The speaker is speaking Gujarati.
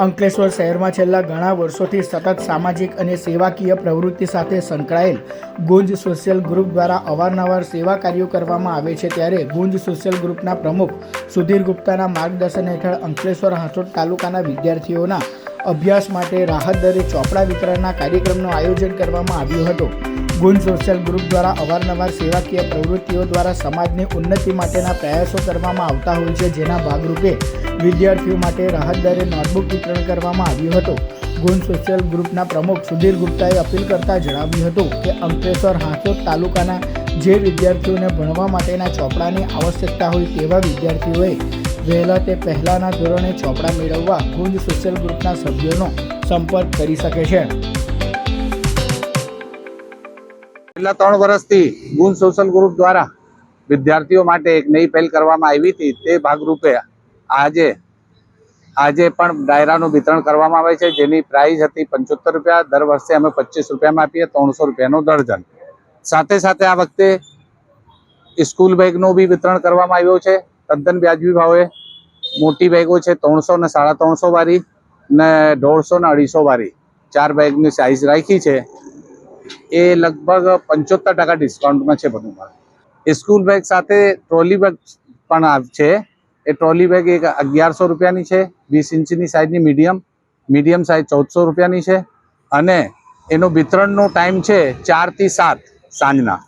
અંકલેશ્વર શહેરમાં છેલ્લા ઘણા વર્ષોથી સતત સામાજિક અને સેવાકીય પ્રવૃત્તિ સાથે સંકળાયેલ ગુંજ સોશિયલ ગ્રુપ દ્વારા અવારનવાર સેવા કાર્યો કરવામાં આવે છે। ત્યારે ગુંજ સોશિયલ ગ્રુપના પ્રમુખ સુધીર ગુપ્તાના માર્ગદર્શન હેઠળ અંકલેશ્વર હાંસોટ તાલુકાના વિદ્યાર્થીઓના અભ્યાસ માટે રાહત દરે ચોપડા વિતરણના કાર્યક્રમનું આયોજન કરવામાં આવ્યું હતું। ગુંજ સોશિયલ ગ્રુપ દ્વારા અવારનવાર સેવાકીય પ્રવૃત્તિઓ દ્વારા સમાજની ઉન્નતિ માટેના પ્રયાસો કરવામાં આવતા હોય છે, જેના ભાગરૂપે વિદ્યાર્થીઓ માટે રાહત દરે નોટબુક વિતરણ કરવામાં આવ્યું હતું। ગુંજ સોશિયલ ગ્રુપના પ્રમુખ સુધીર ગુપ્તાએ અપીલ કરતા જણાવ્યું હતું કે અંકલેશ્વર હાંસોટ તાલુકાના જે વિદ્યાર્થીઓને ભણવા માટેના ચોપડાની આવશ્યકતા હોય તેવા વિદ્યાર્થીઓએ વહેલા તે પહેલાંના ધોરણે ચોપડા મેળવવા ગુંજ સોશિયલ ગ્રુપના સભ્યોનો સંપર્ક કરી શકે છે। છેલ્લા 3 વર્ષથી ગુંજ સોશિયલ ગ્રુપ દ્વારા વિદ્યાર્થીઓ માટે એક નવી પહેલ કરવામાં આવી હતી। તે ભાગરૂપે આજે પણ ડાયરાનું વિતરણ કરવામાં આવે છે, જેની પ્રાઇસ હતી 75 રૂપિયા। દર વર્ષે અમે 25 રૂપિયામાં આપીએ, 300 રૂપિયાનું દર્જન। સાથે સાથે આ વખતે સ્કૂલ બેગનું બી વિતરણ કરવામાં આવ્યું છે, તદ્દન વ્યાજબી ભાવે। મોટી બેગો છે 300 ને 350 વાળી ને 150 ને 250 વાળી 4 બેગની સાઇઝ રાખી છે। એ લગભગ 75% ડિસ્કાઉન્ટમાં છે બધું। સ્કૂલ બેગ સાથે ટ્રોલી બેગ પણ છે। એ ટ્રોલી બેગ એક 1100 રૂપિયાની છે, 20 ઇંચની સાઇઝની મીડિયમ સાઇઝ 1400 રૂપિયાની છે, અને એનો વિતરણનો ટાઈમ છે 4 થી 7 સાંજના।